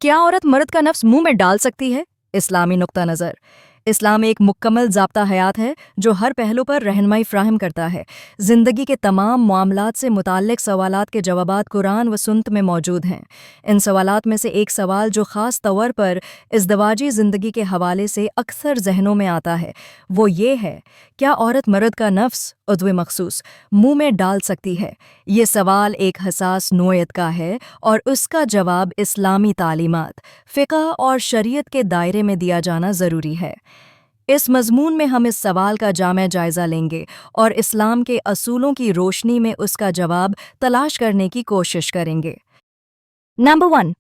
क्या औरत मर्द का नफ्स मुंह में डाल सकती है? इस्लामी नुक्ता नज़र। इस्लाम एक मुकम्मल ज़ाब्ता हयात है जो हर पहलू पर रहनुमाई फ्राहम करता है। ज़िंदगी के तमाम मामलात से मुताल्लिक़ सवालात के जवाबात कुरान व सुन्नत में मौजूद हैं। इन सवालात में से एक सवाल जो ख़ास तौर पर इज़दवाजी ज़िंदगी के हवाले से अक्सर जहनों में आता है वो ये है, क्या औरत मर्द का नफ्स उद्व मखसूस मुंह में डाल सकती है? ये सवाल एक हसास नोयत का है और उसका जवाब इस्लामी तालीमात, फ़िक़्ह और शरीयत के दायरे में दिया जाना ज़रूरी है। इस मज़मून में हम इस सवाल का जामे जायज़ा लेंगे और इस्लाम के असूलों की रोशनी में उसका जवाब तलाश करने की कोशिश करेंगे। नंबर 1,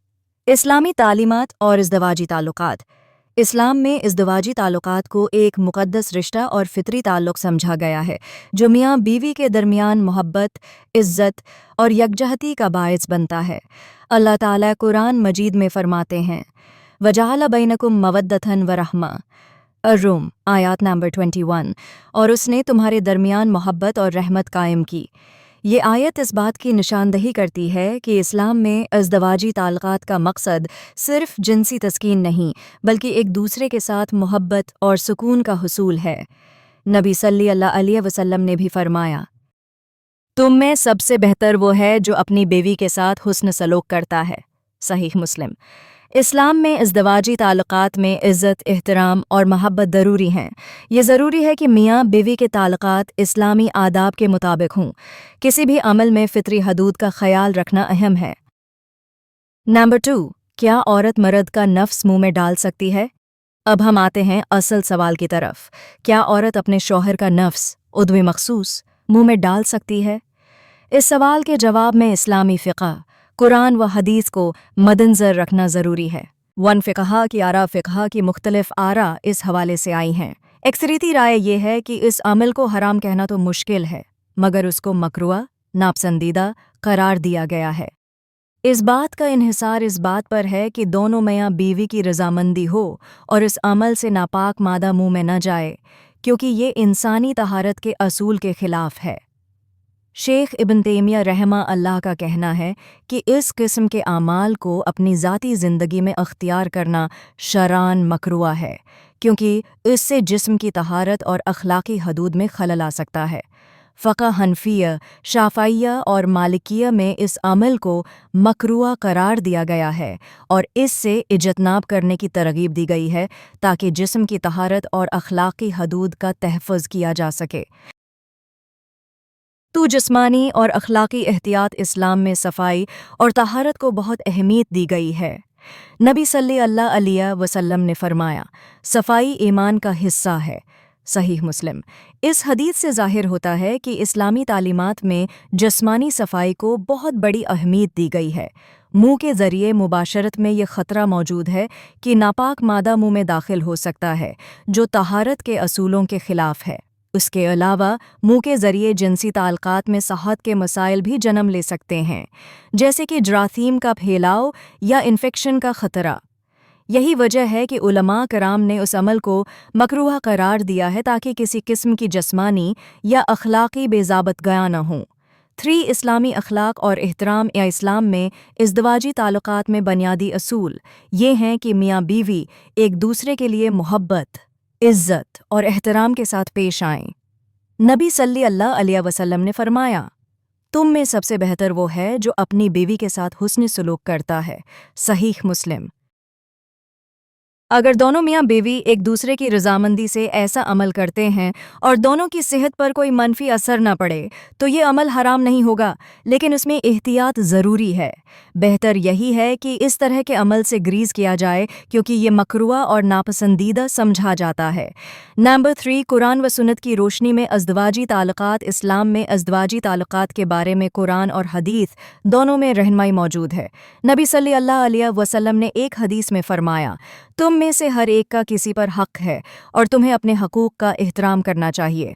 इस्लामी तालीमात और इज़दवाजी ताल्लुकात। इस्लाम में इज़दवाजी ताल्लुकात को एक मुक़द्दस रिश्ता और फ़ितरी ताल्लुक़ समझा गया है जो मियाँ बीवी के दरमियान मोहब्बत, इज़्ज़त और यकजहती का बायस बनता है। अल्लाह ताला कुरान मजीद में फ़रमाते हैं, वजअल बैनकुम मवद्दतन व रहमा, अर्रूम आयत नंबर 21, और उसने तुम्हारे दरमियान मोहब्बत और रहमत कायम की। ये आयत इस बात की निशानदही करती है कि इस्लाम में इज़दवाजी ताल्लुकात का मकसद सिर्फ जिनसी तस्कीन नहीं बल्कि एक दूसरे के साथ मोहब्बत और सुकून का हुसूल है। नबी सल्लल्लाहु अलैहि वसल्लम ने भी फरमाया, तुम में सबसे बेहतर वो है जो अपनी बीवी के साथ हुस्न सलूक करता है। सहीह मुस्लिम। इस्लाम में इज़दवाजी ताल्लुकात में इज़्ज़त, एहतराम और मोहब्बत ज़रूरी हैं। ये ज़रूरी है कि मियाँ बीवी के ताल्लुकात इस्लामी आदाब के मुताबिक हों। किसी भी अमल में फ़ितरी हदूद का ख्याल रखना अहम है। नंबर 2, क्या औरत मर्द का नफ्स मुंह में डाल सकती है? अब हम आते हैं असल सवाल की तरफ। क्या औरत अपने शौहर का नफ्स उद्व मखसूस मुंह में डाल सकती है? इस सवाल के जवाब में इस्लामी फ़िक़्ह, कुरान व हदीस को मद्देनज़र रखना ज़रूरी है। वन फ़िक़हा की आरा फ़िक़हा की मुख्तलिफ आरा इस हवाले से आई हैं। अक्सरियती राय ये है कि इस अमल को हराम कहना तो मुश्किल है मगर उसको मकरूह, नापसंदीदा करार दिया गया है। इस बात का इन्हिसार इस बात पर है कि दोनों मियाँ बीवी की रज़ामंदी हो और इस अमल से नापाक मादा मुंह में न जाए, क्योंकि ये इंसानी तहारत के असूल के ख़िलाफ़ है। शेख इब्न तैमिया रहमा अल्लाह का कहना है कि इस किस्म के आमाल को अपनी ज़ाती ज़िंदगी में अख्तियार करना शरान मकरूह है, क्योंकि इससे जिस्म की तहारत और अखलाकी हदूद में खलल आ सकता है। फ़क़्ह हनफिया, शाफ़िइया और मालिकिया में इस अमल को मकरूह करार दिया गया है और इससे इजतनाब करने की तरगीब दी गई है ताकि जिस्म की तहारत और अखलाकी हदूद का तहफ़्फ़ुज़ किया जा सके। तो जिस्मानी और अखलाकी एहतियात इस्लाम में सफ़ाई और तहारत को बहुत अहमियत दी गई है। नबी सल्लल्लाहु अलैहि वसल्लम ने फरमाया, सफ़ाई ईमान का हिस्सा है। सहीह मुस्लिम। इस हदीस से ज़ाहिर होता है कि इस्लामी तालीमात में जिस्मानी सफ़ाई को बहुत बड़ी अहमियत दी गई है। मुंह के ज़रिए मुबाशरत में ये ख़तरा मौजूद है कि नापाक मादा मुंह में दाखिल हो सकता है जो तहारत के असूलों के ख़िलाफ़ है। उसके अलावा मुंह के ज़रिए जिनसी ताल्लुकात में सेहत के मसाइल भी जन्म ले सकते हैं, जैसे कि जरासीम का फैलाव या इन्फेक्शन का ख़तरा। यही वजह है कि उलमा कराम ने उस अमल को मकरूह करार दिया है ताकि किसी किस्म की जिस्मानी या अखलाकी बेज़ाबत गया न हो। 3 इस्लामी अखलाक और एहतराम या इस्लाम में इज़दवाजी ताल्लुकात में बुनियादी असूल ये हैं कि मियाँ बीवी एक दूसरे के लिए मोहब्बत, इज़्ज़त और एहतराम के साथ पेश आएं। नबी सल्लल्लाहु अलैहि वसल्लम ने फरमाया, तुम में सबसे बेहतर वो है जो अपनी बीवी के साथ हुस्न सलूक करता है। सहीह मुस्लिम। अगर दोनों मियाँ बीवी एक दूसरे की रज़ामंदी से ऐसा अमल करते हैं और दोनों की सेहत पर कोई मनफी असर न पड़े तो ये अमल हराम नहीं होगा, लेकिन उसमें एहतियात ज़रूरी है। बेहतर यही है कि इस तरह के अमल से ग्रीज़ किया जाए क्योंकि ये मकरूह और नापसंदीदा समझा जाता है। नंबर 3, कुरान व सुन्नत की रोशनी में अज़दवाजी ताल्लुकात। इस्लाम में अज़दवाजी ताल्लुकात के बारे में कुरान और हदीस दोनों में रहनुमाई मौजूद है। नबी सल्लल्लाहु अलैहि वसल्लम ने एक हदीस में फरमाया, तुम में से हर एक का किसी पर हक है और तुम्हें अपने हकूक़ का एहतराम करना चाहिए।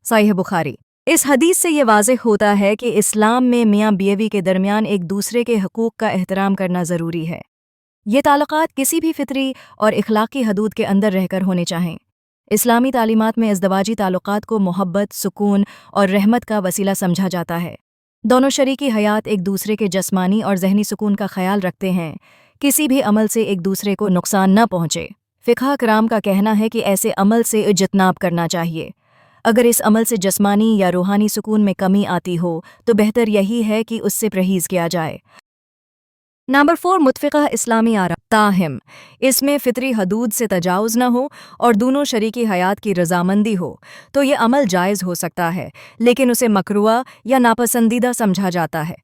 सहीह बुखारी। इस हदीस से ये वाज़ेह होता है कि इस्लाम में मियाँ बीवी के दरमियान एक दूसरे के हकूक़ का एहतराम करना ज़रूरी है। ये ताल्लुकात किसी भी फितरी और इखलाकी हदूद के अंदर रहकर होने चाहें। इस्लामी तालीमात में इज़दवाजी ताल्लुकात को मोहब्बत, सुकून और रहमत का वसीला समझा जाता है। दोनों शरीकी हयात एक दूसरे के जस्मानी और ज़हनी सुकून का ख्याल रखते हैं। किसी भी अमल से एक दूसरे को नुकसान न पहुंचे। फ़िक़्ह कराम का कहना है कि ऐसे अमल से इज्तिनाब करना चाहिए। अगर इस अमल से जिस्मानी या रूहानी सुकून में कमी आती हो तो बेहतर यही है कि उससे परहेज़ किया जाए। नंबर 4, मुत्फ़िक़ा इस्लामी आरा ताहिम इसमें फ़ितरी हदूद से तजावुज़ न हो और दोनों शरीकी हयात की रज़ामंदी हो तो ये अमल जायज़ हो सकता है, लेकिन उसे मकरूह या नापसंदीदा समझा जाता है।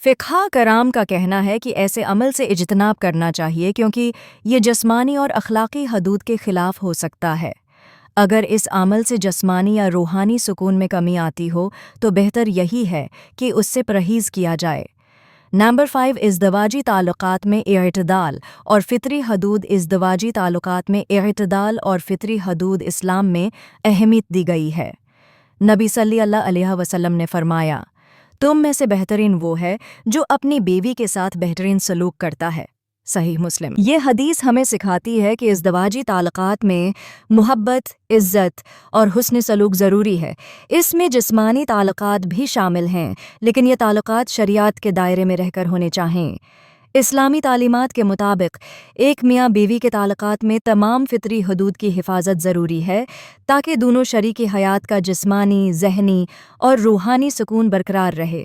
फ़िक़्ह कराम का कहना है कि ऐसे अमल से इज्तिनाब करना चाहिए क्योंकि ये जिस्मानी और अखलाक़ी हदूद के ख़िलाफ़ हो सकता है। अगर इस अमल से जिस्मानी या रूहानी सुकून में कमी आती हो तो बेहतर यही है कि उससे परहेज़ किया जाए। नंबर 5, इज़्दिवाजी ताल्लुक़ात में इअ्तिदाल और फ़ितरी हदूद इज़्दिवाजी ताल्लुक़ात में इअ्तिदाल और फ़ितरी हदूद इस्लाम में अहमियत दी गई है। नबी सल्लल्लाहु अलैहि वसल्लम ने फरमाया, तुम में से बेहतरीन वो है जो अपनी बीवी के साथ बेहतरीन सलूक करता है। सही मुस्लिम। ये हदीस हमें सिखाती है कि इज़्दिवाजी ताल्लुक़ात में मुहब्बत, इज़्ज़त और हुस्न सलूक ज़रूरी है। इसमें जिस्मानी ताल्लुक़ात भी शामिल हैं, लेकिन ये ताल्लुक़ात शरीयत के दायरे में रहकर होने चाहिए। इस्लामी तालीमात के मुताबिक एक मियाँ बीवी के ताल्लुक़ात में तमाम फ़ितरी हदूद की हिफाजत ज़रूरी है ताकि दोनों शरीकी हयात का जिस्मानी, ज़हनी और रूहानी सुकून बरकरार रहे।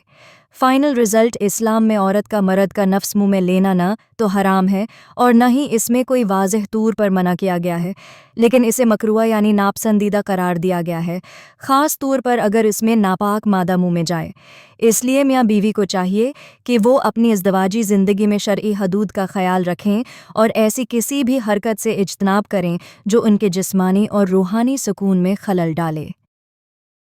फ़ाइनल रिज़ल्ट, इस्लाम में औरत का मर्द का नफ्स मुँह में लेना न तो हराम है और न ही इसमें कोई वाज़ेह तौर पर मना किया गया है, लेकिन इसे मकरूह यानी नापसंदीदा करार दिया गया है, ख़ास तौर पर अगर इसमें नापाक मादा मुँह में जाए। इसलिए मियाँ बीवी को चाहिए कि वो अपनी इज़्दिवाजी ज़िंदगी में शरई हदूद का ख़याल रखें और ऐसी किसी भी हरकत से इज्तिनाब करें जो उनके जिस्मानी और रूहानी सुकून में खलल डाले।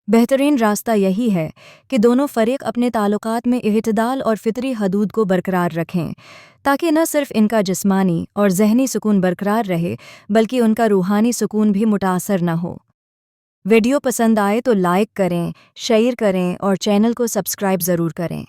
बेहतरीन रास्ता यही है कि दोनों फ़रीक अपने ताल्लुक़ात में इअ्तिदाल और फ़ितरी हदूद को बरकरार रखें ताकि न सिर्फ़ इनका जिस्मानी और ज़हनी सुकून बरकरार रहे बल्कि उनका रूहानी सुकून भी मुतासर न हो। वीडियो पसंद आए तो लाइक करें, शेयर करें और चैनल को सब्सक्राइब ज़रूर करें।